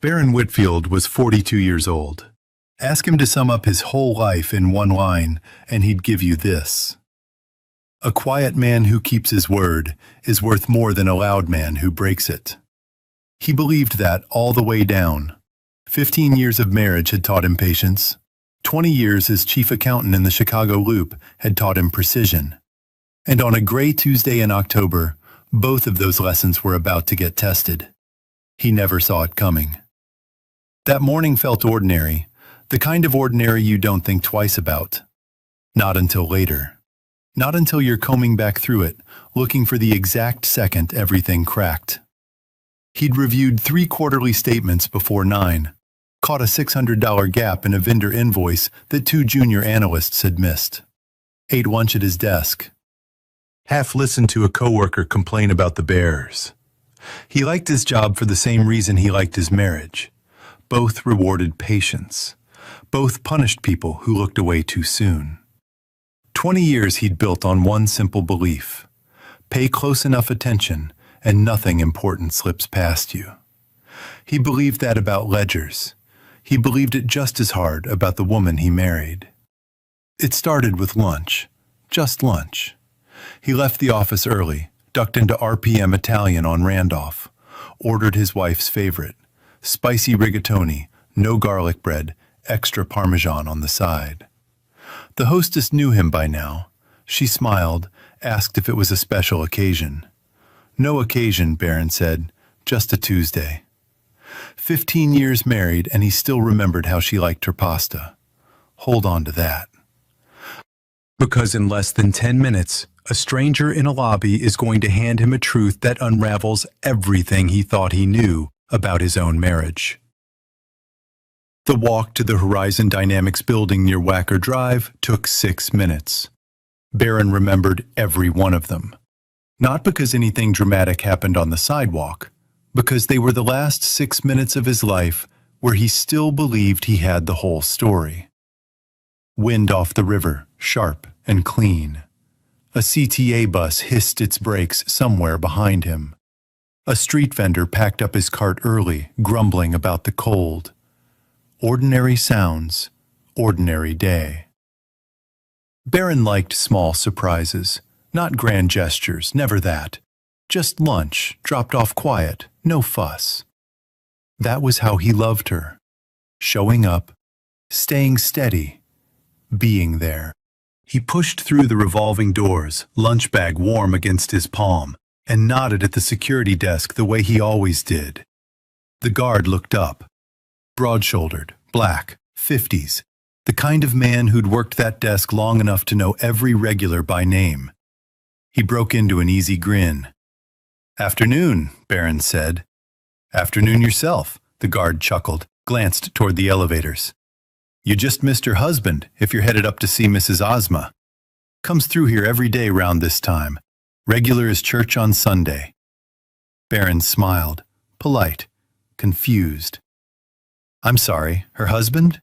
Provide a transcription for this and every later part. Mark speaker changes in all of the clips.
Speaker 1: Baron Whitfield was 42 years old. Ask him to sum up his whole life in one line, and he'd give you this. A quiet man who keeps his word is worth more than a loud man who breaks it. He believed that all the way down. 15 years of marriage had taught him patience. 20 years as chief accountant in the Chicago Loop had taught him precision. And on a gray Tuesday in October, both of those lessons were about to get tested. He never saw it coming. That morning felt ordinary, the kind of ordinary you don't think twice about. Not until later. Not until you're combing back through it, looking for the exact second everything cracked. He'd reviewed 3 quarterly statements before 9, caught a $600 gap in a vendor invoice that 2 junior analysts had missed. Ate lunch at his desk. Half listened to a coworker complain about the Bears. He liked his job for the same reason he liked his marriage. Both rewarded patience. Both punished people who looked away too soon. 20 years he'd built on one simple belief. Pay close enough attention, and nothing important slips past you. He believed that about ledgers. He believed it just as hard about the woman he married. It started with lunch. Just lunch. He left the office early, ducked into RPM Italian on Randolph, ordered his wife's favorite, spicy rigatoni, no garlic bread, extra Parmesan on the side. The hostess knew him by now. She smiled, asked if it was a special occasion. No occasion, Baron said, just a Tuesday. 15 years married, and he still remembered how she liked her pasta. Hold on to that. Because in less than 10 minutes, a stranger in a lobby is going to hand him a truth that unravels everything he thought he knew about his own marriage. The walk to the Horizon Dynamics building near Wacker Drive took 6 minutes. Baron remembered every one of them. Not because anything dramatic happened on the sidewalk, because they were the last 6 minutes of his life where he still believed he had the whole story. Wind off the river, sharp and clean. A CTA bus hissed its brakes somewhere behind him. A street vendor packed up his cart early, grumbling about the cold. Ordinary sounds, ordinary day. Baron liked small surprises, not grand gestures, never that. Just lunch, dropped off quiet, no fuss. That was how he loved her. Showing up, staying steady, being there. He pushed through the revolving doors, lunch bag warm against his palm, and nodded at the security desk the way he always did. The guard looked up. Broad-shouldered, black, 50s, the kind of man who'd worked that desk long enough to know every regular by name. He broke into an easy grin. "Afternoon," Baron said. "Afternoon yourself," the guard chuckled, glanced toward the elevators. "You just missed her husband if you're headed up to see Mrs. Ozma. Comes through here every day round this time. Regular as church on Sunday." Baron smiled, polite, confused. "I'm sorry, her husband?"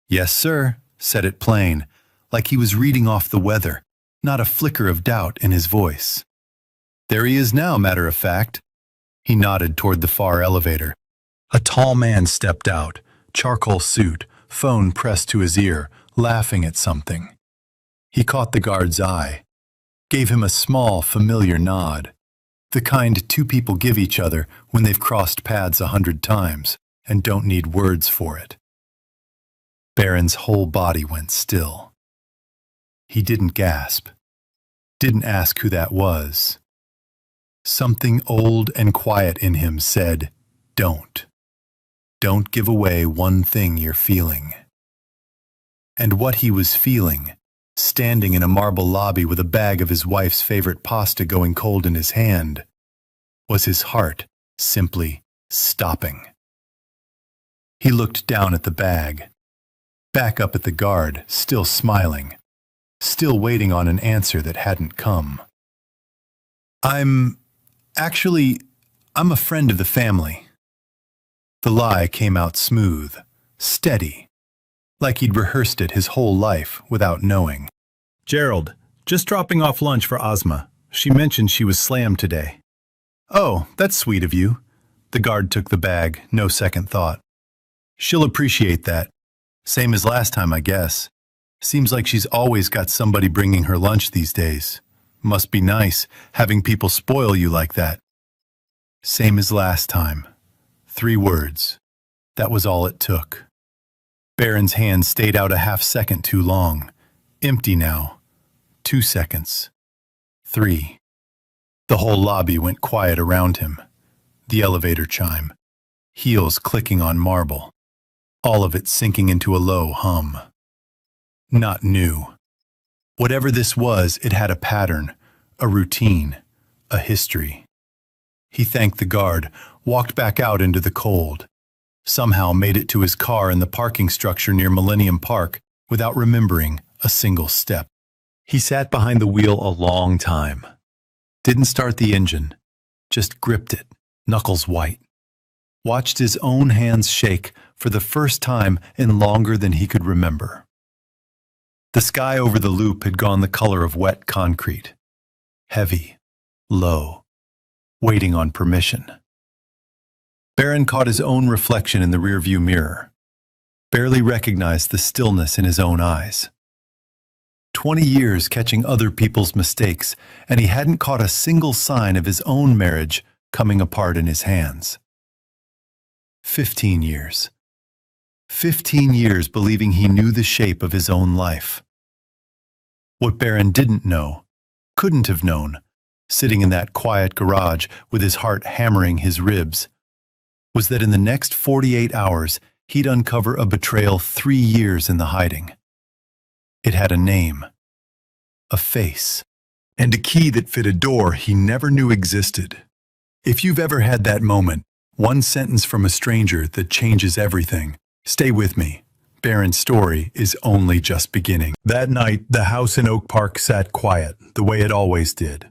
Speaker 1: "Yes, sir," said it plain, like he was reading off the weather, not a flicker of doubt in his voice. "There he is now, matter of fact." He nodded toward the far elevator. A tall man stepped out, charcoal suit, phone pressed to his ear, laughing at something. He caught the guard's eye, gave him a small, familiar nod, the kind 2 people give each other when they've crossed paths 100 times and don't need words for it. Baron's whole body went still. He didn't gasp, didn't ask who that was. Something old and quiet in him said, "Don't. Don't give away one thing you're feeling." And what he was feeling, standing in a marble lobby with a bag of his wife's favorite pasta going cold in his hand, was his heart simply stopping. He looked down at the bag, back up at the guard, still smiling, still waiting on an answer that hadn't come. I'm a friend of the family." The lie came out smooth, steady, like he'd rehearsed it his whole life without knowing. "Gerald, just dropping off lunch for Ozma. She mentioned she was slammed today." "Oh, that's sweet of you. The guard took the bag, no second thought. She'll appreciate that. Same as last time, I guess. Seems like she's always got somebody bringing her lunch these days. Must be nice, having people spoil you like that. Same as last time. 3 words. That was all it took. Baron's hand stayed out a half-second too long. Empty now. 2 seconds. 3. The whole lobby went quiet around him. The elevator chime. Heels clicking on marble. All of it sinking into a low hum. Not new. Whatever this was, it had a pattern, a routine, a history. He thanked the guard, walked back out into the cold. Somehow made it to his car in the parking structure near Millennium Park without remembering a single step. He sat behind the wheel a long time. Didn't start the engine, just gripped it, knuckles white. Watched his own hands shake for the first time in longer than he could remember. The sky over the loop had gone the color of wet concrete. Heavy, low, waiting on permission. Baron caught his own reflection in the rearview mirror. Barely recognized the stillness in his own eyes. 20 years catching other people's mistakes, and he hadn't caught a single sign of his own marriage coming apart in his hands. 15 years. 15 years believing he knew the shape of his own life. What Baron didn't know, couldn't have known, sitting in that quiet garage with his heart hammering his ribs, was that in the next 48 hours he'd uncover a betrayal 3 years in the hiding. It had a name, a face, and a key that fit a door he never knew existed. If you've ever had that moment, one sentence from a stranger that changes everything, stay with me. Baron's story is only just beginning. That night, the house in Oak Park sat quiet, the way it always did.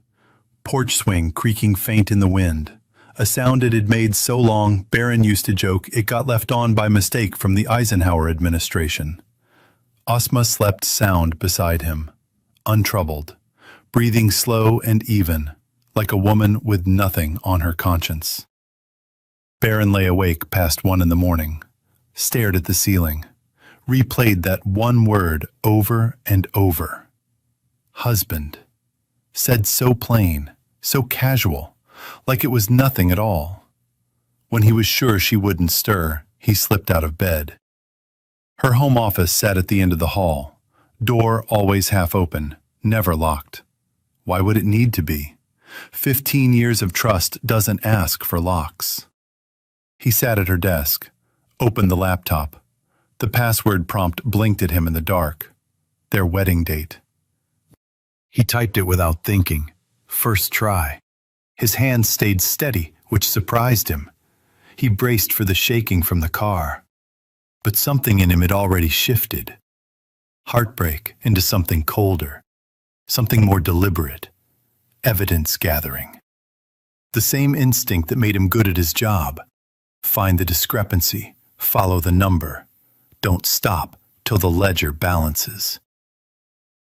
Speaker 1: Porch swing creaking faint in the wind. A sound it had made so long, Baron used to joke it got left on by mistake from the Eisenhower administration. Asma slept sound beside him, untroubled, breathing slow and even, like a woman with nothing on her conscience. Baron lay awake past 1 in the morning, stared at the ceiling, replayed that one word over and over. Husband. Said so plain, so casual, like it was nothing at all. When he was sure she wouldn't stir, he slipped out of bed. Her home office sat at the end of the hall, door always half open, never locked. Why would it need to be? 15 years of trust doesn't ask for locks. He sat at her desk, opened the laptop. The password prompt blinked at him in the dark. Their wedding date. He typed it without thinking. First try. His hand stayed steady, which surprised him. He braced for the shaking from the car. But something in him had already shifted. Heartbreak into something colder, something more deliberate, evidence gathering. The same instinct that made him good at his job. Find the discrepancy, follow the number. Don't stop till the ledger balances.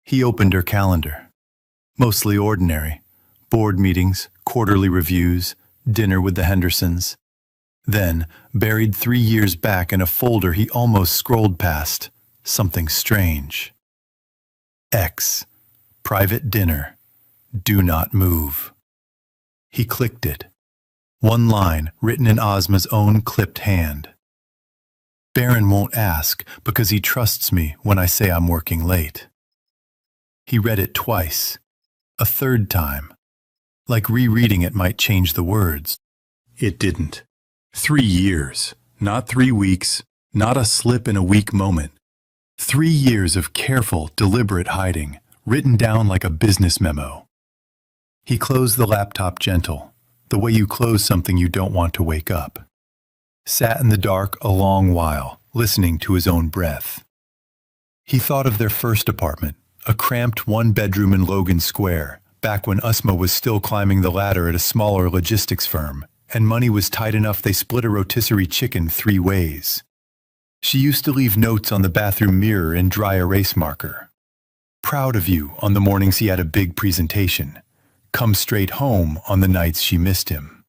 Speaker 1: He opened her calendar. Mostly ordinary. Board meetings, quarterly reviews, dinner with the Hendersons. Then, buried 3 years back in a folder he almost scrolled past, something strange. X. Private dinner. Do not move. He clicked it. One line written in Ozma's own clipped hand. Baron won't ask because he trusts me when I say I'm working late. He read it twice. A third time. Like rereading it might change the words. It didn't. 3 years. Not 3 weeks. Not a slip in a weak moment. 3 years of careful, deliberate hiding, written down like a business memo. He closed the laptop gentle, the way you close something you don't want to wake up. Sat in the dark a long while, listening to his own breath. He thought of their first apartment, a cramped 1-bedroom in Logan Square, back when Asma was still climbing the ladder at a smaller logistics firm, and money was tight enough they split a rotisserie chicken 3 ways. She used to leave notes on the bathroom mirror in dry erase marker. Proud of you on the mornings he had a big presentation. Come straight home on the nights she missed him.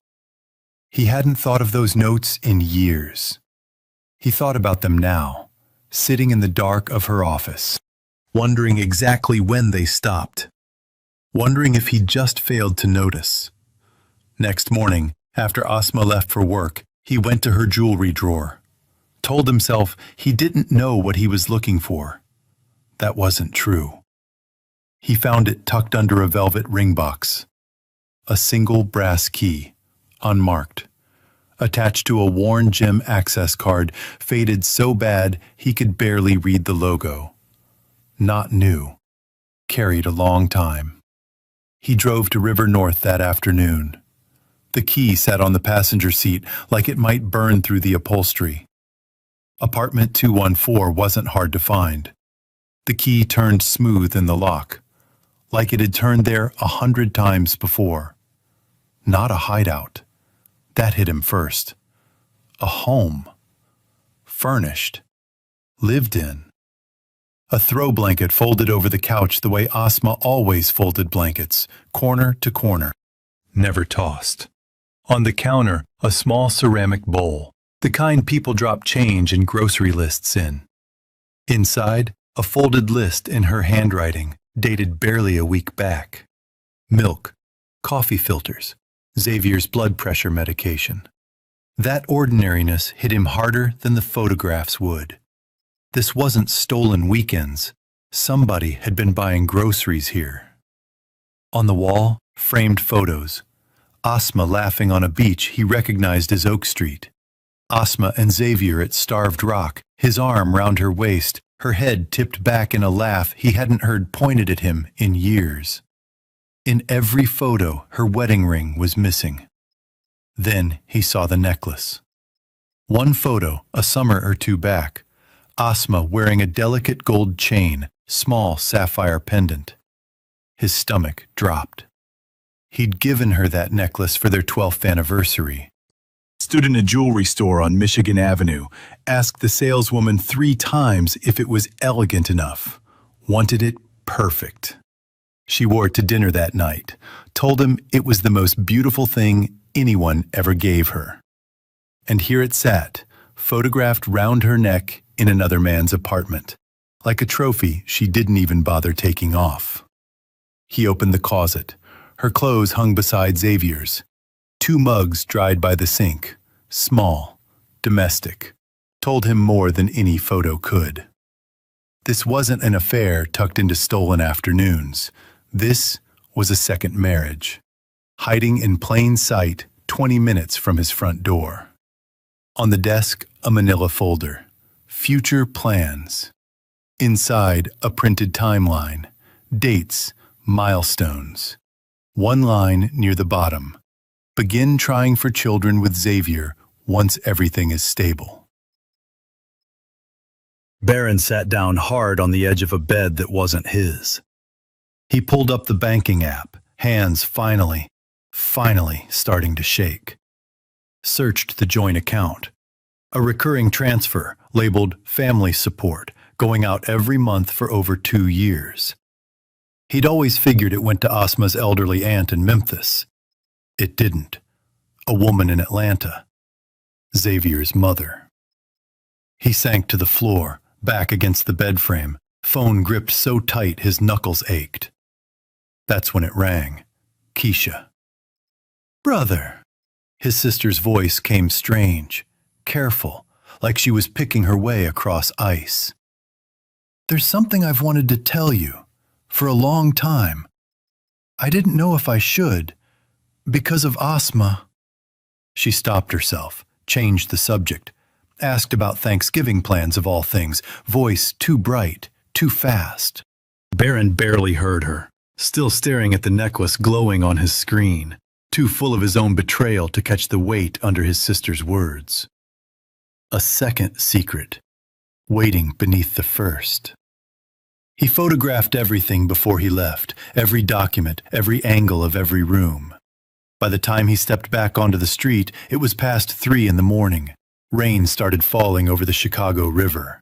Speaker 1: He hadn't thought of those notes in years. He thought about them now, sitting in the dark of her office, wondering exactly when they stopped, wondering if he'd just failed to notice. Next morning, after Asma left for work, he went to her jewelry drawer, told himself he didn't know what he was looking for. That wasn't true. He found it tucked under a velvet ring box. A single brass key, unmarked, attached to a worn gym access card, faded so bad he could barely read the logo. Not new. Carried a long time. He drove to River North that afternoon. The key sat on the passenger seat like it might burn through the upholstery. Apartment 214 wasn't hard to find. The key turned smooth in the lock, like it had turned there 100 times before. Not a hideout. That hit him first. A home. Furnished. Lived in. A throw blanket folded over the couch the way Asma always folded blankets, corner to corner. Never tossed. On the counter, a small ceramic bowl, the kind people drop change and grocery lists in. Inside, a folded list in her handwriting, dated barely a week back. Milk, coffee filters, Xavier's blood pressure medication. That ordinariness hit him harder than the photographs would. This wasn't stolen weekends. Somebody had been buying groceries here. On the wall, framed photos. Asma laughing on a beach he recognized as Oak Street. Asma and Xavier at Starved Rock, his arm round her waist, her head tipped back in a laugh he hadn't heard pointed at him in years. In every photo, her wedding ring was missing. Then he saw the necklace. One photo, a summer or two back, Asma wearing a delicate gold chain, small sapphire pendant. His stomach dropped. He'd given her that necklace for their 12th anniversary. Stood in a jewelry store on Michigan Avenue, asked the saleswoman 3 times if it was elegant enough. Wanted it perfect. She wore it to dinner that night, told him it was the most beautiful thing anyone ever gave her. And here it sat, photographed round her neck in another man's apartment, like a trophy she didn't even bother taking off. He opened the closet. Her clothes hung beside Xavier's. 2 mugs dried by the sink, small, domestic, told him more than any photo could. This wasn't an affair tucked into stolen afternoons. This was a second marriage, hiding in plain sight 20 minutes from his front door. On the desk, a manila folder. Future plans. Inside, a printed timeline. Dates, milestones. One line near the bottom. Begin trying for children with Xavier once everything is stable. Barron sat down hard on the edge of a bed that wasn't his. He pulled up the banking app, hands finally starting to shake. Searched the joint account. A recurring transfer, labeled family support, going out every month for over 2 years. He'd always figured it went to Asma's elderly aunt in Memphis. It didn't. A woman in Atlanta. Xavier's mother. He sank to the floor, back against the bed frame, phone gripped so tight his knuckles ached. That's when it rang. Keisha. "Brother." His sister's voice came strange, careful, like she was picking her way across ice. "There's something I've wanted to tell you, for a long time. I didn't know if I should, because of Asma." She stopped herself, changed the subject, asked about Thanksgiving plans of all things, voice too bright, too fast. Barron barely heard her, still staring at the necklace glowing on his screen, too full of his own betrayal to catch the weight under his sister's words. A second secret, waiting beneath the first. He photographed everything before he left, every document, every angle of every room. By the time he stepped back onto the street, it was past 3 in the morning. Rain started falling over the Chicago River.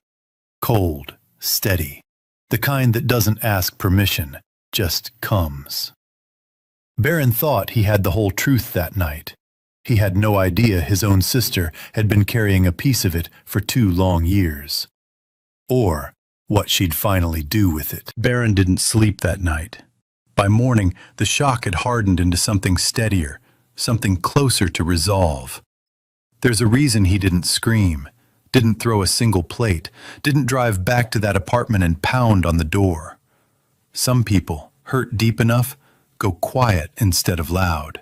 Speaker 1: Cold, steady, the kind that doesn't ask permission, just comes. Barron thought he had the whole truth that night. He had no idea his own sister had been carrying a piece of it for 2 long years. Or what she'd finally do with it. Baron didn't sleep that night. By morning, the shock had hardened into something steadier, something closer to resolve. There's a reason he didn't scream, didn't throw a single plate, didn't drive back to that apartment and pound on the door. Some people, hurt deep enough, go quiet instead of loud.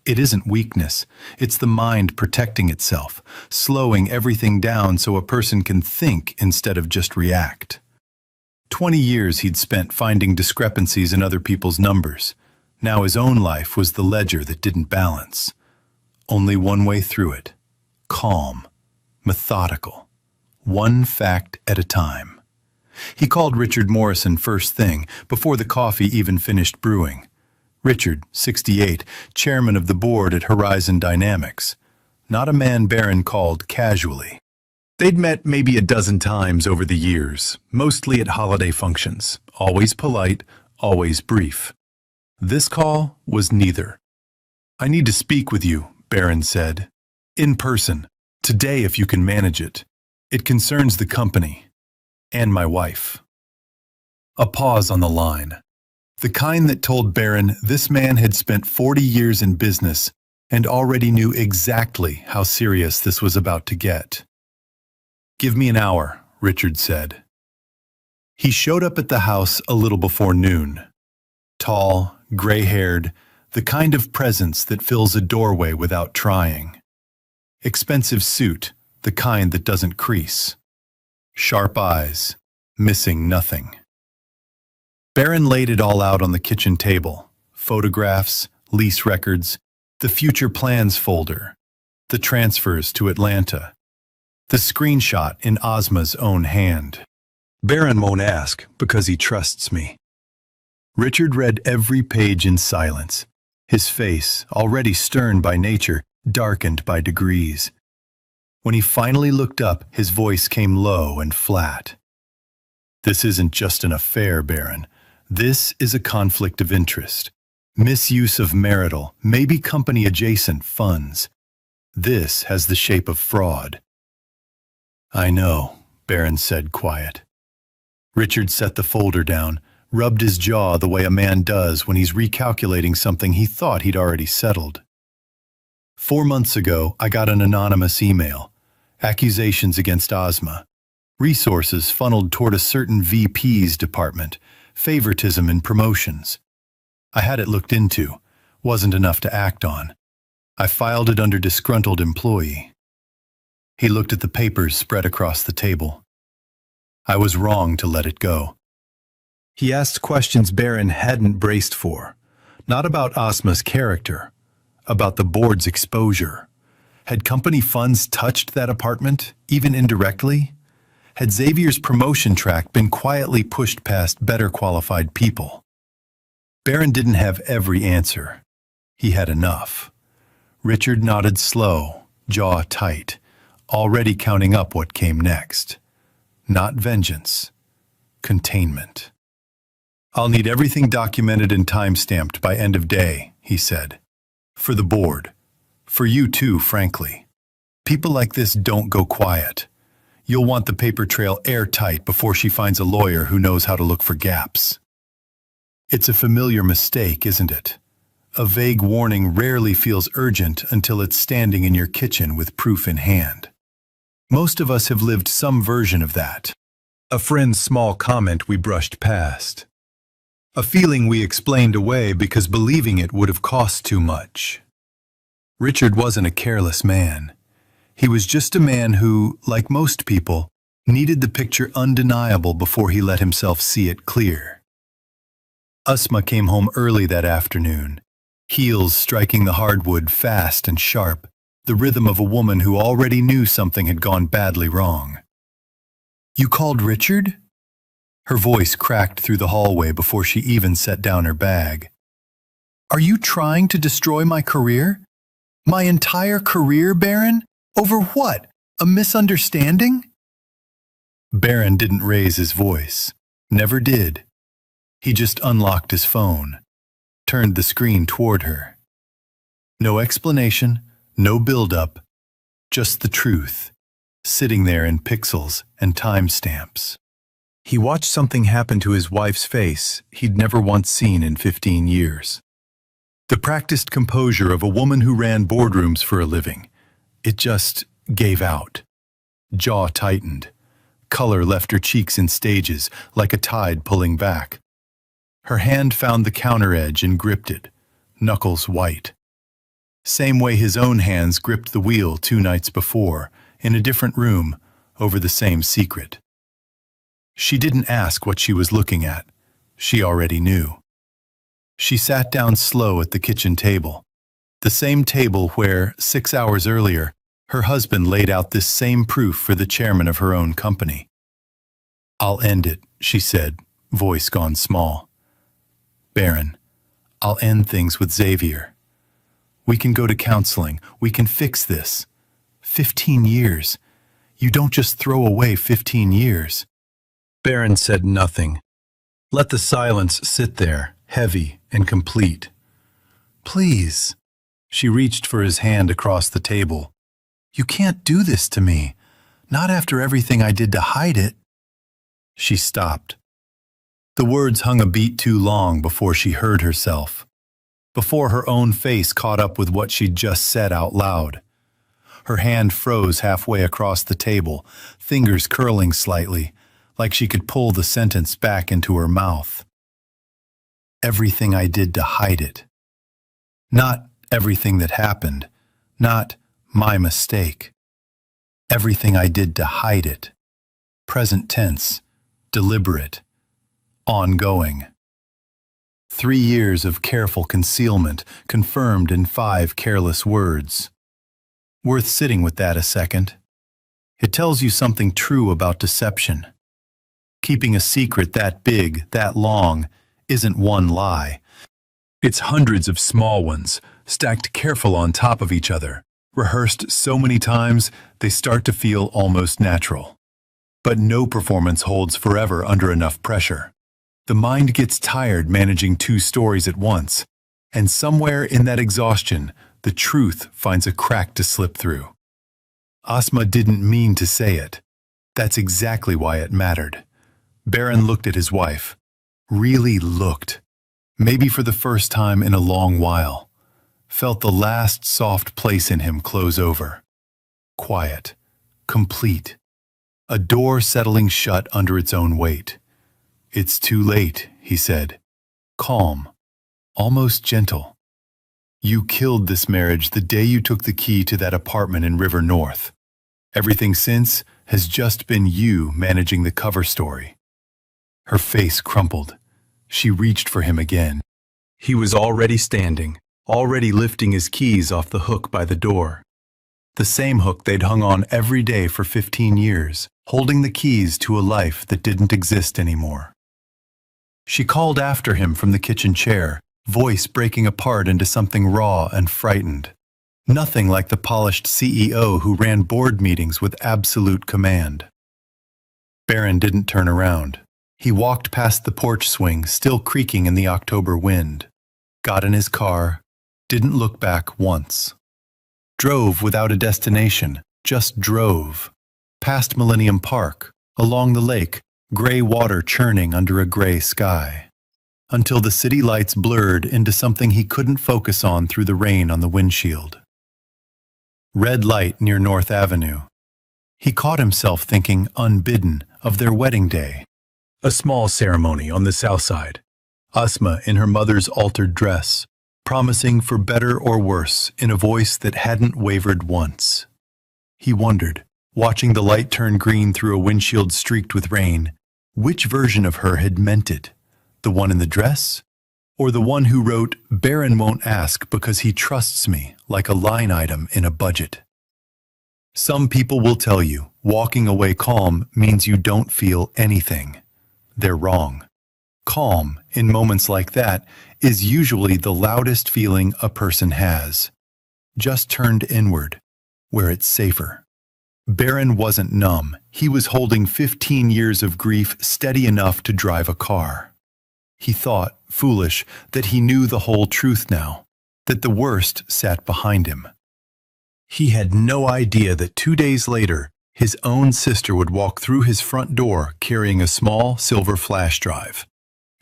Speaker 1: It isn't weakness, it's the mind protecting itself, slowing everything down so a person can think instead of just react. 20 years he'd spent finding discrepancies in other people's numbers. Now his own life was the ledger that didn't balance. Only one way through it. Calm. Methodical. One fact at a time. He called Richard Morrison first thing, before the coffee even finished brewing. Richard, 68, chairman of the board at Horizon Dynamics. Not a man Baron called casually. They'd met maybe a dozen times over the years, mostly at holiday functions, always polite, always brief. This call was neither. "I need to speak with you," Baron said. "In person. Today if you can manage it. It concerns the company. And my wife." A pause on the line. The kind that told Baron this man had spent 40 years in business and already knew exactly how serious this was about to get. "Give me an hour," Richard said. He showed up at the house a little before noon. Tall, gray-haired, the kind of presence that fills a doorway without trying. Expensive suit, the kind that doesn't crease. Sharp eyes, missing nothing. Baron laid it all out on the kitchen table. Photographs, lease records, the future plans folder, the transfers to Atlanta, the screenshot in Ozma's own hand. "Baron won't ask because he trusts me." Richard read every page in silence, his face, already stern by nature, darkened by degrees. When he finally looked up, his voice came low and flat. "This isn't just an affair, Baron. This is a conflict of interest. Misuse of marital, maybe company-adjacent funds. This has the shape of fraud." "I know," Baron said, quiet. Richard set the folder down, rubbed his jaw the way a man does when he's recalculating something he thought he'd already settled. 4 months ago, I got an anonymous email. Accusations against Ozma. Resources funneled toward a certain VP's department. Favoritism in promotions. I had it looked into. Wasn't enough to act on. I filed it under disgruntled employee. He looked at the papers spread across the table. I was wrong to let it go. He asked questions Baron hadn't braced for. Not about Ozma's character. About the board's exposure. Had company funds touched that apartment, even indirectly? Had Xavier's promotion track been quietly pushed past better qualified people? Baron didn't have every answer. He had enough. Richard nodded slow, jaw tight, already counting up what came next. Not vengeance. Containment. "I'll need everything documented and time-stamped by end of day," he said. "For the board. For you too, frankly. People like this don't go quiet. You'll want the paper trail airtight before she finds a lawyer who knows how to look for gaps." It's a familiar mistake, isn't it? A vague warning rarely feels urgent until it's standing in your kitchen with proof in hand. Most of us have lived some version of that. A friend's small comment we brushed past. A feeling we explained away because believing it would have cost too much. Richard wasn't a careless man. He was just a man who, like most people, needed the picture undeniable before he let himself see it clear. Ozma came home early that afternoon, heels striking the hardwood fast and sharp, the rhythm of a woman who already knew something had gone badly wrong. "You called Richard?" Her voice cracked through the hallway before she even set down her bag. "Are you trying to destroy my career? My entire career, Baron? Over what? A misunderstanding?" Baron didn't raise his voice. Never did. He just unlocked his phone, turned the screen toward her. No explanation, No build-up, just the truth, sitting there in pixels and timestamps. He watched something happen to his wife's face he'd never once seen in 15 years. The practiced composure of a woman who ran boardrooms for a living. It just gave out. Jaw tightened. Color left her cheeks in stages, like a tide pulling back. Her hand found the counter edge and gripped it, knuckles white. Same way his own hands gripped the wheel 2 nights before, in a different room, over the same secret. She didn't ask what she was looking at. She already knew. She sat down slow at the kitchen table, the same table where, 6 hours earlier, her husband laid out this same proof for the chairman of her own company. "I'll end it," she said, voice gone small. "Baron, I'll end things with Xavier. We can go to counseling. We can fix this. 15 years. You don't just throw away 15 years. Baron said nothing. Let the silence sit there, heavy and complete. "Please." She reached for his hand across the table. "You can't do this to me. Not after everything I did to hide it." She stopped. The words hung a beat too long before she heard herself, before her own face caught up with what she'd just said out loud. Her hand froze halfway across the table, fingers curling slightly, like she could pull the sentence back into her mouth. Everything I did to hide it. Not everything that happened, not my mistake. Everything I did to hide it. Present tense, deliberate, ongoing. 3 years of careful concealment confirmed in 5 careless words. Worth sitting with that a second. It tells you something true about deception. Keeping a secret that big, that long, isn't one lie. It's hundreds of small ones, stacked careful on top of each other, rehearsed so many times they start to feel almost natural. But no performance holds forever under enough pressure. The mind gets tired managing 2 stories at once, and somewhere in that exhaustion, the truth finds a crack to slip through. Asma didn't mean to say it. That's exactly why it mattered. Baron looked at his wife. Really looked. Maybe for the first time in a long while. Felt the last soft place in him close over. Quiet. Complete. A door settling shut under its own weight. "It's too late," he said. Calm. Almost gentle. "You killed this marriage the day you took the key to that apartment in River North. Everything since has just been you managing the cover story." Her face crumpled. She reached for him again. He was already standing, already lifting his keys off the hook by the door. The same hook they'd hung on every day for 15 years, holding the keys to a life that didn't exist anymore. She called after him from the kitchen chair, voice breaking apart into something raw and frightened. Nothing like the polished CEO who ran board meetings with absolute command. Baron didn't turn around. He walked past the porch swing, still creaking in the October wind. Got in his car, didn't look back once. Drove without a destination, just drove. Past Millennium Park, along the lake, gray water churning under a gray sky. Until the city lights blurred into something he couldn't focus on through the rain on the windshield. Red light near North Avenue. He caught himself thinking, unbidden, of their wedding day. A small ceremony on the south side. Asma in her mother's altered dress, promising for better or worse in a voice that hadn't wavered once. He wondered, watching the light turn green through a windshield streaked with rain, which version of her had meant it, the one in the dress, or the one who wrote, "Baron won't ask because he trusts me," like a line item in a budget. Some people will tell you, walking away calm means you don't feel anything. They're wrong. Calm, in moments like that, is usually the loudest feeling a person has. Just turned inward, where it's safer. Baron wasn't numb. He was holding 15 years of grief steady enough to drive a car. He thought, foolish, that he knew the whole truth now, that the worst sat behind him. He had no idea that 2 days later, his own sister would walk through his front door carrying a small silver flash drive,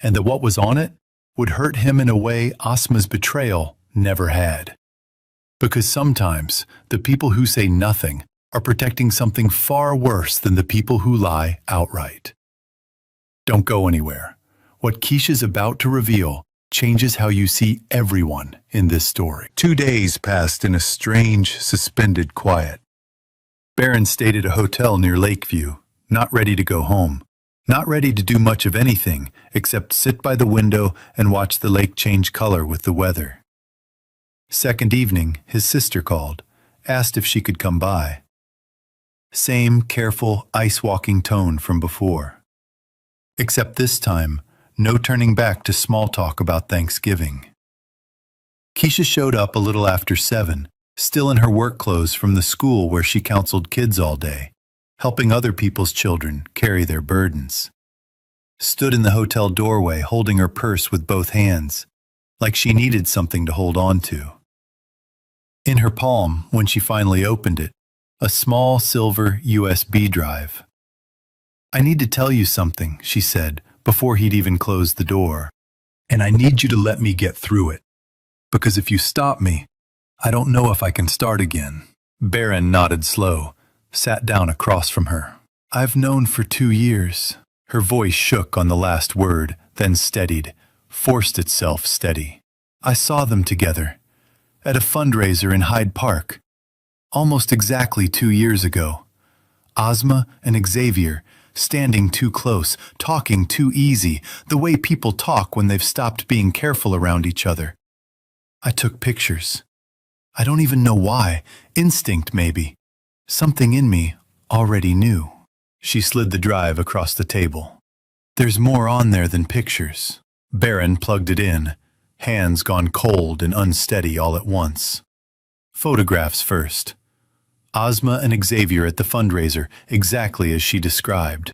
Speaker 1: and that what was on it would hurt him in a way Asma's betrayal never had. Because sometimes the people who say nothing are protecting something far worse than the people who lie outright. Don't go anywhere. What Keisha's about to reveal changes how you see everyone in this story. 2 days passed in a strange, suspended quiet. Barron stayed at a hotel near Lakeview, not ready to go home, not ready to do much of anything except sit by the window and watch the lake change color with the weather. Second evening, his sister called, asked if she could come by. Same careful, ice-walking tone from before. Except this time, no turning back to small talk about Thanksgiving. Keisha showed up a little after 7, still in her work clothes from the school where she counseled kids all day, helping other people's children carry their burdens. Stood in the hotel doorway holding her purse with both hands, like she needed something to hold on to. In her palm, when she finally opened it, a small silver USB drive. "I need to tell you something," she said, before he'd even closed the door. "And I need you to let me get through it. Because if you stop me, I don't know if I can start again." Barron nodded slow, sat down across from her. "I've known for 2 years." Her voice shook on the last word, then steadied, forced itself steady. "I saw them together, at a fundraiser in Hyde Park, almost exactly 2 years ago. Asma and Xavier, standing too close, talking too easy, the way people talk when they've stopped being careful around each other. I took pictures. I don't even know why. Instinct, maybe. Something in me already knew." She slid the drive across the table. "There's more on there than pictures." Barron plugged it in, hands gone cold and unsteady all at once. "Photographs first. Asma and Xavier at the fundraiser, exactly as she described.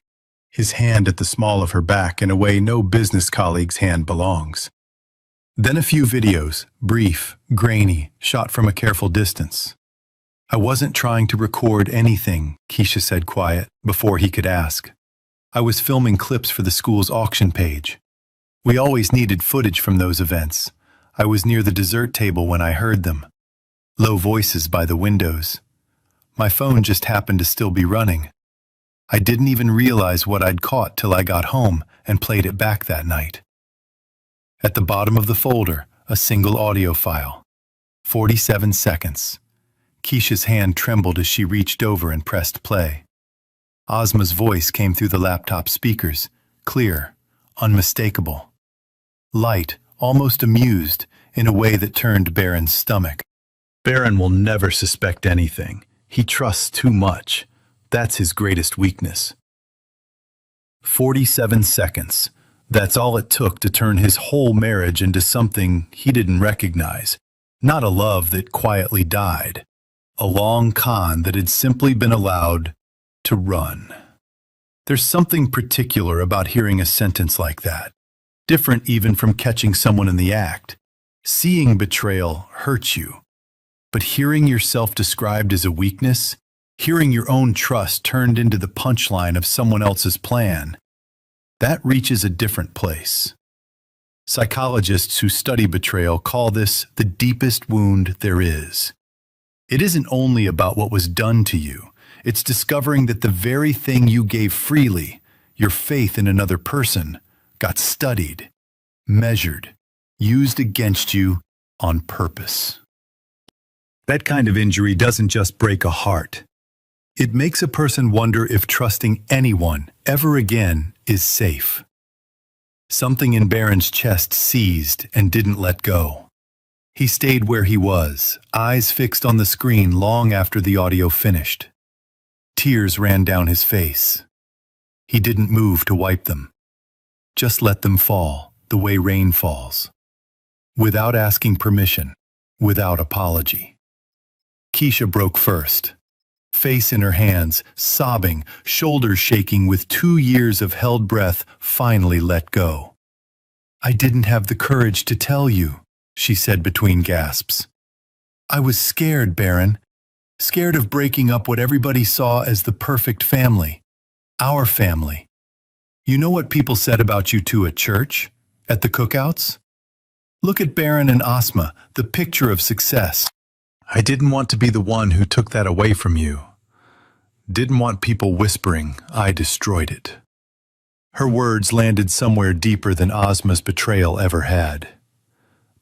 Speaker 1: His hand at the small of her back in a way no business colleague's hand belongs. Then a few videos, brief, grainy, shot from a careful distance. I wasn't trying to record anything," Keisha said quiet, before he could ask. "I was filming clips for the school's auction page. We always needed footage from those events. I was near the dessert table when I heard them. Low voices by the windows. My phone just happened to still be running. I didn't even realize what I'd caught till I got home and played it back that night." At the bottom of the folder, a single audio file. 47 seconds. Keisha's hand trembled as she reached over and pressed play. Asma's voice came through the laptop speakers, clear, unmistakable. Light, almost amused, in a way that turned Barron's stomach. "Barron will never suspect anything. He trusts too much. That's his greatest weakness." 47 seconds. That's all it took to turn his whole marriage into something he didn't recognize. Not a love that quietly died. A long con that had simply been allowed to run. There's something particular about hearing a sentence like that. Different even from catching someone in the act. Seeing betrayal hurts you. But hearing yourself described as a weakness, hearing your own trust turned into the punchline of someone else's plan, that reaches a different place. Psychologists who study betrayal call this the deepest wound there is. It isn't only about what was done to you, it's discovering that the very thing you gave freely, your faith in another person, got studied, measured, used against you on purpose. That kind of injury doesn't just break a heart. It makes a person wonder if trusting anyone ever again is safe. Something in Barron's chest seized and didn't let go. He stayed where he was, eyes fixed on the screen long after the audio finished. Tears ran down his face. He didn't move to wipe them. Just let them fall, the way rain falls. Without asking permission, without apology. Keisha broke first. Face in her hands, sobbing, shoulders shaking with 2 years of held breath finally let go. "I didn't have the courage to tell you," she said between gasps. "I was scared, Barron. Scared of breaking up what everybody saw as the perfect family. Our family. You know what people said about you two at church? At the cookouts? Look at Baron and Asma, the picture of success.
Speaker 2: I didn't want to be the one who took that away from you. Didn't want people whispering I destroyed it. Her words landed somewhere deeper than Asma's betrayal ever had.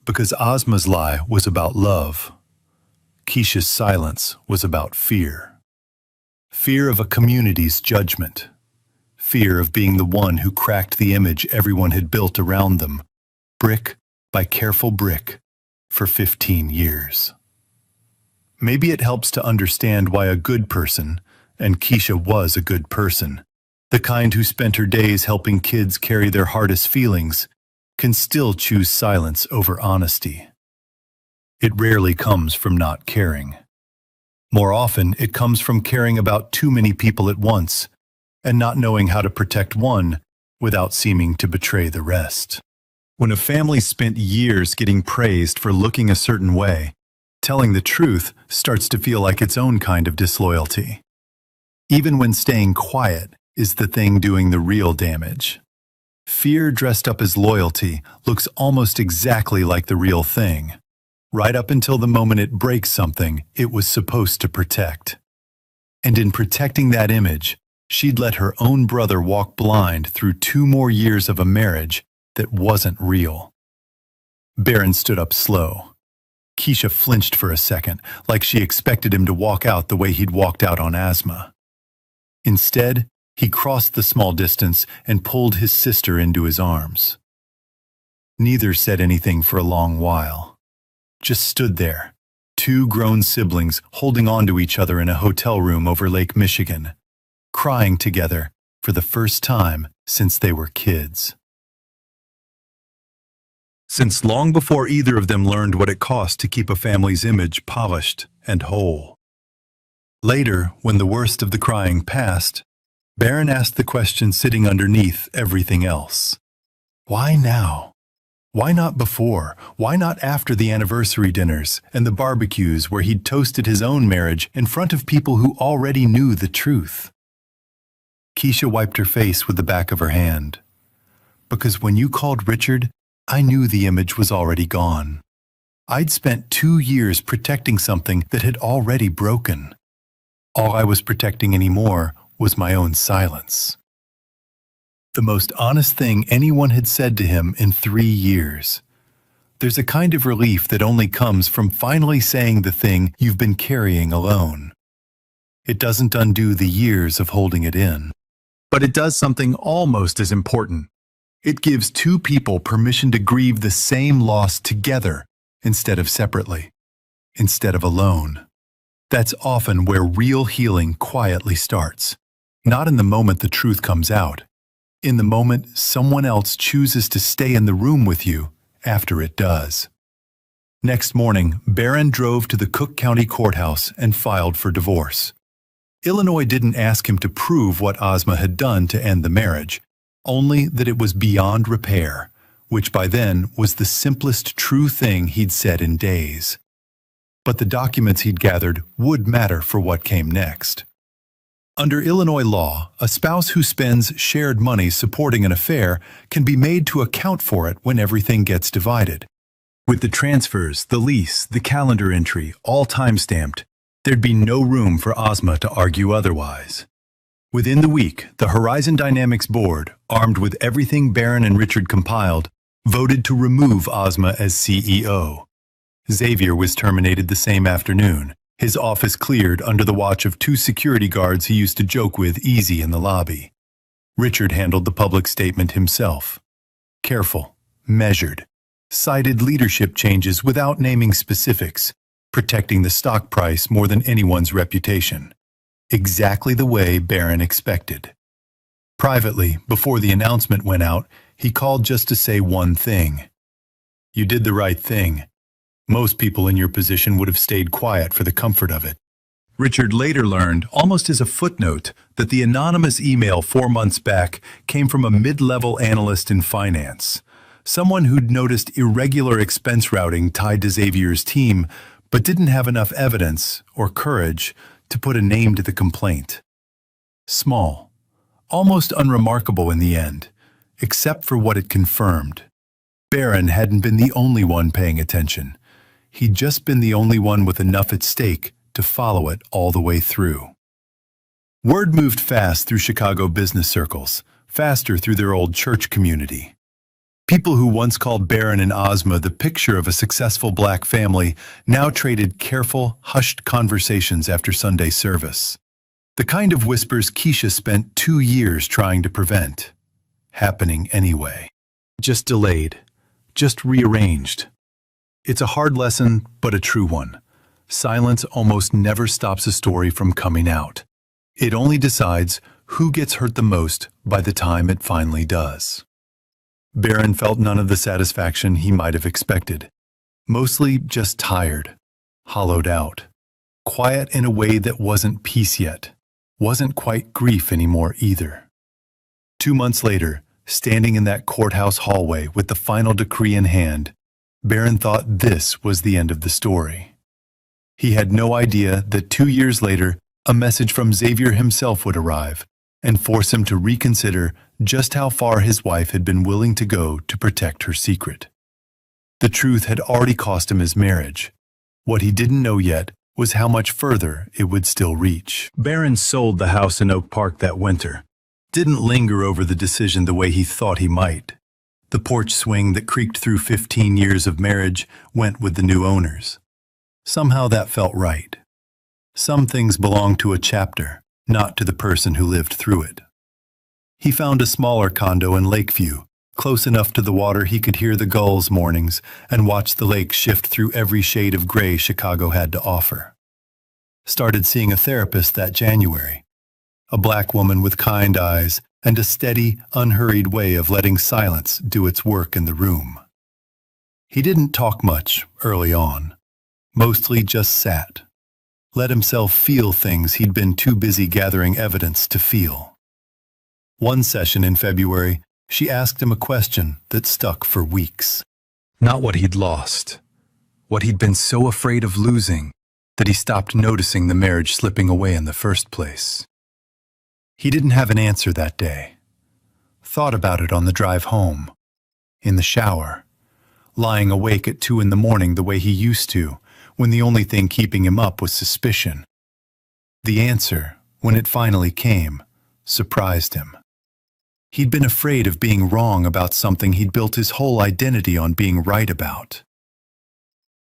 Speaker 2: Because Asma's lie was about love. Keisha's silence was about fear. Fear of a community's judgment. Fear of being the one who cracked the image everyone had built around them, brick by careful brick, for 15 years. Maybe it helps to understand why a good person, and Keisha was a good person, the kind who spent her days helping kids carry their hardest feelings, can still choose silence over honesty. It rarely comes from not caring. More often, it comes from caring about too many people at once, and not knowing how to protect one without seeming to betray the rest. When a family spent years getting praised for looking a certain way, telling the truth starts to feel like its own kind of disloyalty. Even when staying quiet is the thing doing the real damage. Fear dressed up as loyalty looks almost exactly like the real thing, right up until the moment it breaks something it was supposed to protect. And in protecting that image, she'd let her own brother walk blind through 2 more years of a marriage that wasn't real. Baron stood up slow. Keisha flinched for a second, like she expected him to walk out the way he'd walked out on Asma. Instead, he crossed the small distance and pulled his sister into his arms. Neither said anything for a long while. Just stood there, 2 grown siblings holding on to each other in a hotel room over Lake Michigan, crying together for the first time since they were kids. Since long before either of them learned what it cost to keep a family's image polished and whole. Later, when the worst of the crying passed, Baron asked the question sitting underneath everything else. Why now? Why not before? Why not after the anniversary dinners and the barbecues where he'd toasted his own marriage in front of people who already knew the truth? Keisha wiped her face with the back of her hand. Because when you called Richard, I knew the image was already gone. I'd spent 2 years protecting something that had already broken. All I was protecting anymore was my own silence. The most honest thing anyone had said to him in 3 years. There's a kind of relief that only comes from finally saying the thing you've been carrying alone. It doesn't undo the years of holding it in. But it does something almost as important. It gives 2 people permission to grieve the same loss together instead of separately, instead of alone. That's often where real healing quietly starts. Not in the moment the truth comes out. In the moment someone else chooses to stay in the room with you after it does. Next morning, Baron drove to the Cook County Courthouse and filed for divorce. Illinois didn't ask him to prove what Asma had done to end the marriage, only that it was beyond repair, which by then was the simplest true thing he'd said in days. But the documents he'd gathered would matter for what came next. Under Illinois law, a spouse who spends shared money supporting an affair can be made to account for it when everything gets divided. With the transfers, the lease, the calendar entry, all time-stamped, there'd be no room for Asma to argue otherwise. Within the week, the Horizon Dynamics board, armed with everything Baron and Richard compiled, voted to remove Asma as CEO. Xavier was terminated the same afternoon, his office cleared under the watch of 2 security guards he used to joke with easy in the lobby. Richard handled the public statement himself. Careful, measured, cited leadership changes without naming specifics, protecting the stock price more than anyone's reputation. Exactly the way Baron expected. Privately, before the announcement went out, he called just to say one thing. You did the right thing. Most people in your position would have stayed quiet for the comfort of it. Richard later learned, almost as a footnote, that the anonymous email 4 months back came from a mid-level analyst in finance, someone who'd noticed irregular expense routing tied to Xavier's team, but didn't have enough evidence or courage to put a name to the complaint. Small, almost unremarkable in the end, except for what it confirmed. Baron hadn't been the only one paying attention. He'd just been the only one with enough at stake to follow it all the way through. Word moved fast through Chicago business circles, faster through their old church community. People who once called Baron and Ozma the picture of a successful black family now traded careful, hushed conversations after Sunday service. The kind of whispers Keisha spent 2 years trying to prevent, happening anyway. Just delayed, just rearranged. It's a hard lesson, but a true one. Silence almost never stops a story from coming out. It only decides who gets hurt the most by the time it finally does. Baron felt none of the satisfaction he might have expected. Mostly just tired, hollowed out. Quiet in a way that wasn't peace yet. Wasn't quite grief anymore either. 2 months later, standing in that courthouse hallway with the final decree in hand, Baron thought this was the end of the story. He had no idea that 2 years later, a message from Xavier himself would arrive and force him to reconsider just how far his wife had been willing to go to protect her secret. The truth had already cost him his marriage. What he didn't know yet was how much further it would still reach. Baron sold the house in Oak Park that winter. Didn't linger over the decision the way he thought he might. The porch swing that creaked through 15 years of marriage went with the new owners. Somehow that felt right. Some things belong to a chapter, not to the person who lived through it. He found a smaller condo in Lakeview, close enough to the water he could hear the gulls mornings and watch the lake shift through every shade of gray Chicago had to offer. Started seeing a therapist that January. A black woman with kind eyes and a steady, unhurried way of letting silence do its work in the room. He didn't talk much early on. Mostly just sat. Let himself feel things he'd been too busy gathering evidence to feel. One session in February, she asked him a question that stuck for weeks. Not what he'd lost. What he'd been so afraid of losing that he stopped noticing the marriage slipping away in the first place. He didn't have an answer that day. Thought about it on the drive home. In the shower. Lying awake at 2 a.m. the way he used to, when the only thing keeping him up was suspicion. The answer, when it finally came, surprised him. He'd been afraid of being wrong about something he'd built his whole identity on being right about.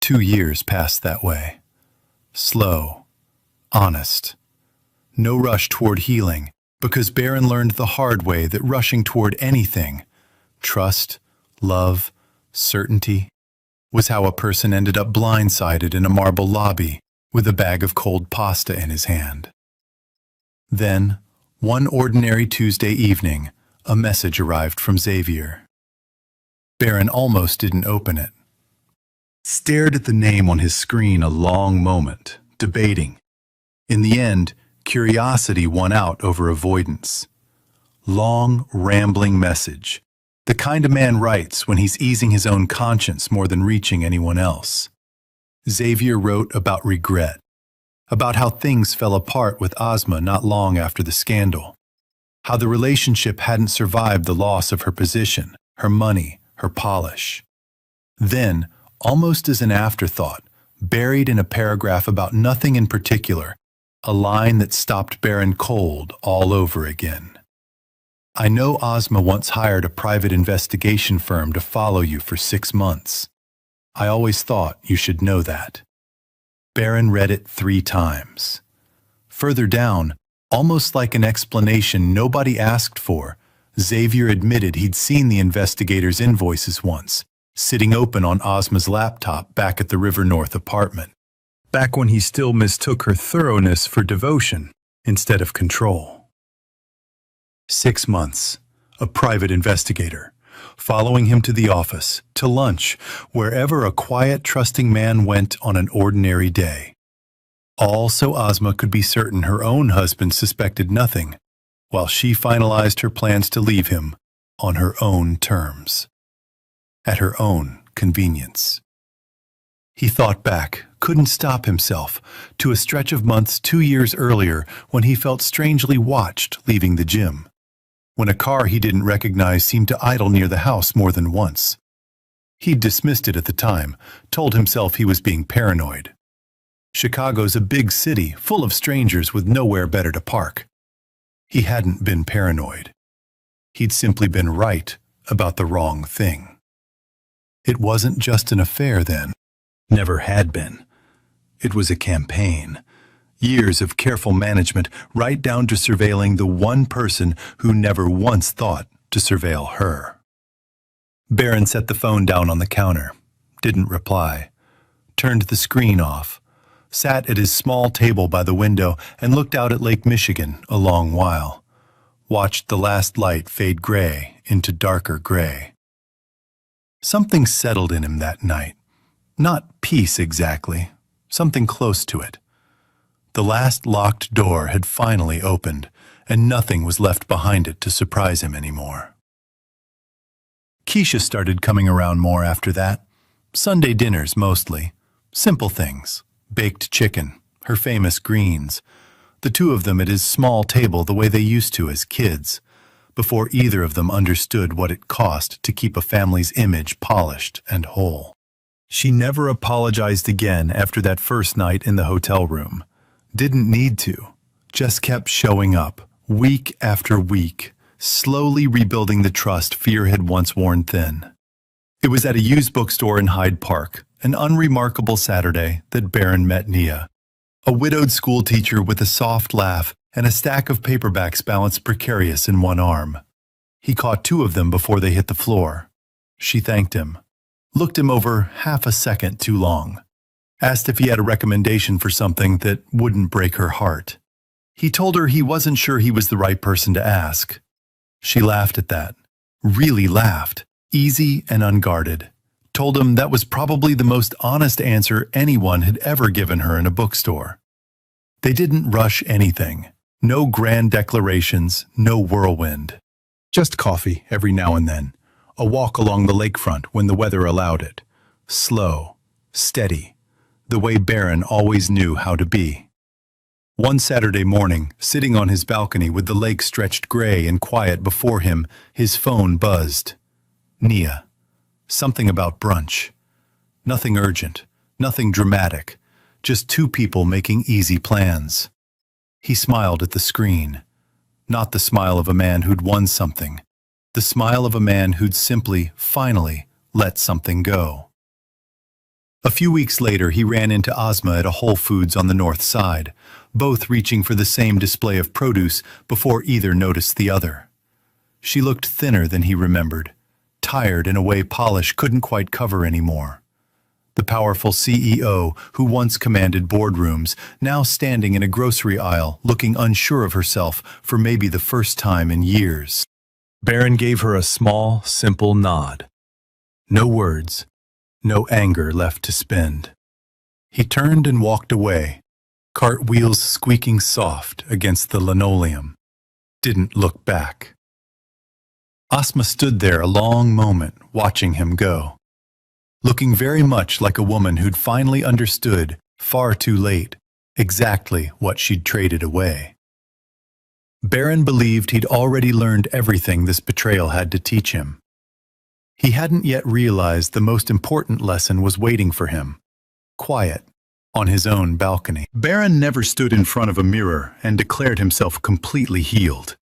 Speaker 2: 2 years passed that way. Slow, honest. No rush toward healing, because Baron learned the hard way that rushing toward anything, trust, love, certainty, was how a person ended up blindsided in a marble lobby with a bag of cold pasta in his hand. Then, one ordinary Tuesday evening, a message arrived from Xavier. Baron almost didn't open it. Stared at the name on his screen a long moment, debating. In the end, curiosity won out over avoidance. Long, rambling message. The kind a man writes when he's easing his own conscience more than reaching anyone else. Xavier wrote about regret. About how things fell apart with Ozma not long after the scandal. How the relationship hadn't survived the loss of her position, her money, her polish. Then, almost as an afterthought, buried in a paragraph about nothing in particular, a line that stopped Baron cold all over again. I know Ozma once hired a private investigation firm to follow you for 6 months. I always thought you should know that. Baron read it 3 times. Further down, almost like an explanation nobody asked for, Xavier admitted he'd seen the investigator's invoices once, sitting open on Ozma's laptop back at the River North apartment. Back when he still mistook her thoroughness for devotion instead of control. 6 months, a private investigator, following him to the office, to lunch, wherever a quiet, trusting man went on an ordinary day. All so Ozma could be certain her own husband suspected nothing, while she finalized her plans to leave him on her own terms, at her own convenience. He thought back, couldn't stop himself, to a stretch of months 2 years earlier when he felt strangely watched leaving the gym, when a car he didn't recognize seemed to idle near the house more than once. He'd dismissed it at the time, told himself he was being paranoid. Chicago's a big city full of strangers with nowhere better to park. He hadn't been paranoid. He'd simply been right about the wrong thing. It wasn't just an affair then. Never had been. It was a campaign. Years of careful management, right down to surveilling the one person who never once thought to surveil her. Barron set the phone down on the counter, didn't reply, turned the screen off, sat at his small table by the window and looked out at Lake Michigan a long while, watched the last light fade gray into darker gray. Something settled in him that night. Not peace exactly, something close to it. The last locked door had finally opened, and nothing was left behind it to surprise him anymore. Keisha started coming around more after that. Sunday dinners mostly. Simple things. Baked chicken, her famous greens. The two of them at his small table the way they used to as kids, before either of them understood what it cost to keep a family's image polished and whole. She never apologized again after that first night in the hotel room. Didn't need to. Just kept showing up, week after week, slowly rebuilding the trust fear had once worn thin. It was at a used bookstore in Hyde Park, an unremarkable Saturday, that Barron met Nia, a widowed schoolteacher with a soft laugh and a stack of paperbacks balanced precarious in one arm. He caught two of them before they hit the floor. She thanked him, looked him over half a second too long, asked if he had a recommendation for something that wouldn't break her heart. He told her he wasn't sure he was the right person to ask. She laughed at that, really laughed, easy and unguarded. Told him that was probably the most honest answer anyone had ever given her in a bookstore. They didn't rush anything. No grand declarations, no whirlwind. Just coffee every now and then. A walk along the lakefront when the weather allowed it. Slow, steady, the way Barron always knew how to be. One Saturday morning, sitting on his balcony with the lake stretched gray and quiet before him, his phone buzzed. Nia. Something about brunch. Nothing urgent, nothing dramatic, just two people making easy plans. He smiled at the screen. Not the smile of a man who'd won something. The smile of a man who'd simply, finally, let something go. A few weeks later, he ran into Ozma at a Whole Foods on the north side, both reaching for the same display of produce before either noticed the other. She looked thinner than he remembered, tired in a way polish couldn't quite cover anymore. The powerful CEO who once commanded boardrooms, now standing in a grocery aisle looking unsure of herself for maybe the first time in years. Barron gave her a small, simple nod. No words, no anger left to spend. He turned and walked away, cartwheels squeaking soft against the linoleum. Didn't look back. Ozma stood there a long moment, watching him go, looking very much like a woman who'd finally understood, far too late, exactly what she'd traded away. Barron believed he'd already learned everything this betrayal had to teach him. He hadn't yet realized the most important lesson was waiting for him, quiet, on his own balcony. Barron never stood in front of a mirror and declared himself completely healed.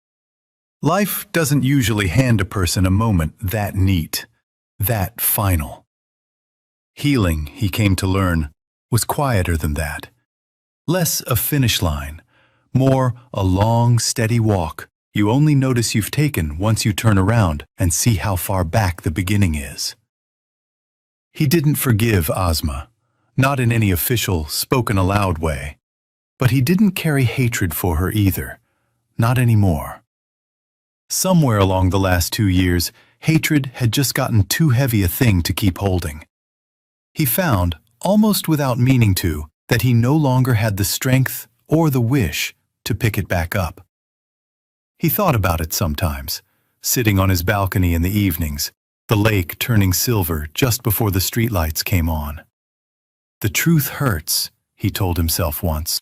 Speaker 2: Life doesn't usually hand a person a moment that neat, that final. Healing, he came to learn, was quieter than that. Less a finish line, more a long, steady walk you only notice you've taken once you turn around and see how far back the beginning is. He didn't forgive Ozma, not in any official, spoken-aloud way, but he didn't carry hatred for her either, not anymore. Somewhere along the last 2 years, hatred had just gotten too heavy a thing to keep holding. He found, almost without meaning to, that he no longer had the strength or the wish to pick it back up. He thought about it sometimes, sitting on his balcony in the evenings, the lake turning silver just before the streetlights came on.
Speaker 1: The truth hurts, he told himself once.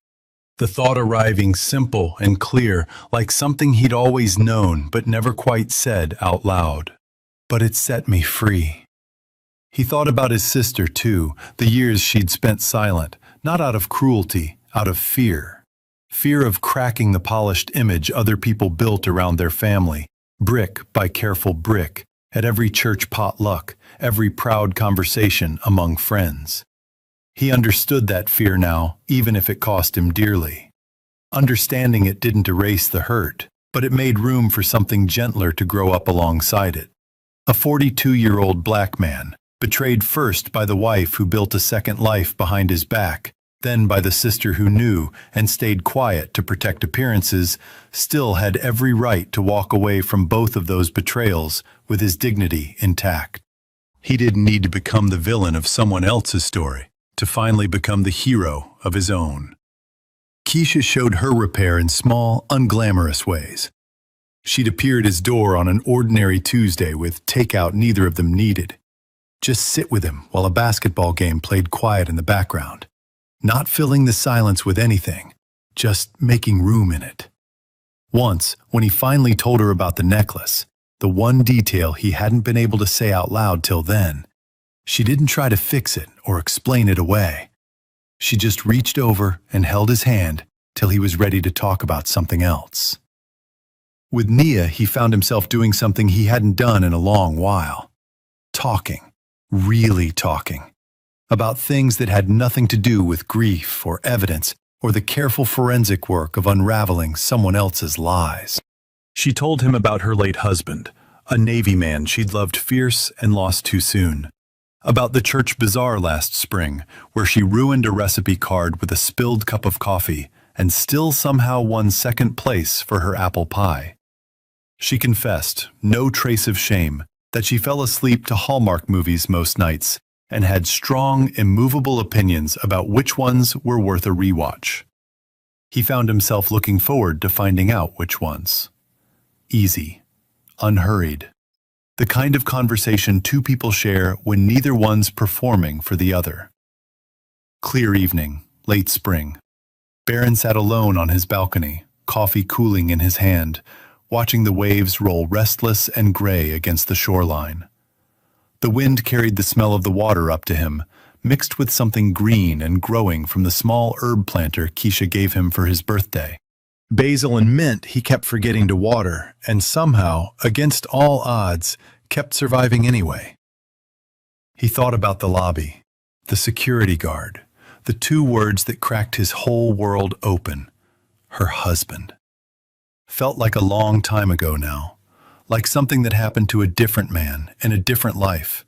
Speaker 2: The thought arriving simple and clear, like something he'd always known but never quite said out loud.
Speaker 1: But it set me free. He thought about his sister, too, the years she'd spent silent, not out of cruelty, out of fear. Fear of cracking the polished image other people built around their family, brick by careful brick, at every church potluck, every proud conversation among friends. He understood that fear now, even if it cost him dearly. Understanding it didn't erase the hurt, but it made room for something gentler to grow up alongside it. A 42-year-old black man, betrayed first by the wife who built a second life behind his back, then by the sister who knew and stayed quiet to protect appearances, still had every right to walk away from both of those betrayals with his dignity intact.
Speaker 2: He didn't need to become the villain of someone else's story to finally become the hero of his own.
Speaker 1: Keisha showed her repair in small, unglamorous ways. She'd appear at his door on an ordinary Tuesday with takeout neither of them needed. Just sit with him while a basketball game played quiet in the background. Not filling the silence with anything, just making room in it. Once, when he finally told her about the necklace, the one detail he hadn't been able to say out loud till then, she didn't try to fix it or explain it away. She just reached over and held his hand till he was ready to talk about something else. With Nia, he found himself doing something he hadn't done in a long while. Talking, really talking, about things that had nothing to do with grief or evidence or the careful forensic work of unraveling someone else's lies.
Speaker 2: She told him about her late husband, a Navy man she'd loved fierce and lost too soon. About the church bazaar last spring, where she ruined a recipe card with a spilled cup of coffee and still somehow won second place for her apple pie. She confessed, no trace of shame, that she fell asleep to Hallmark movies most nights and had strong, immovable opinions about which ones were worth a rewatch. He found himself looking forward to finding out which ones. Easy, unhurried. The kind of conversation two people share when neither one's performing for the other. Clear evening, late spring. Barron sat alone on his balcony, coffee cooling in his hand, watching the waves roll restless and gray against the shoreline. The wind carried the smell of the water up to him, mixed with something green and growing from the small herb planter Keisha gave him for his birthday. Basil and mint he kept forgetting to water, and somehow, against all odds, kept surviving anyway. He thought about the lobby, the security guard, the two words that cracked his whole world open: her husband. Felt like a long time ago now, like something that happened to a different man in a different life,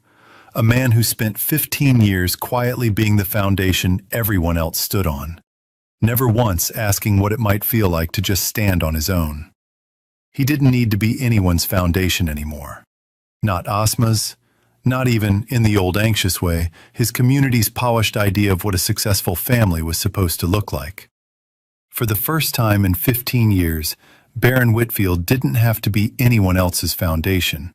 Speaker 2: a man who spent 15 years quietly being the foundation everyone else stood on, never once asking what it might feel like to just stand on his own. He didn't need to be anyone's foundation anymore. Not Asma's, not even, in the old anxious way, his community's polished idea of what a successful family was supposed to look like. For the first time in 15 years, Barron Whitfield didn't have to be anyone else's foundation.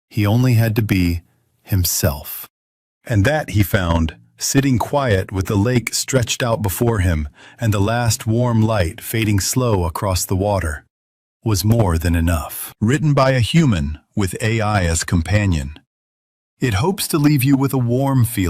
Speaker 2: He only had to be himself. And that, he found, sitting quiet with the lake stretched out before him and the last warm light fading slow across the water, was more than enough. Written by a human with AI as companion. It hopes to leave you with a warm feeling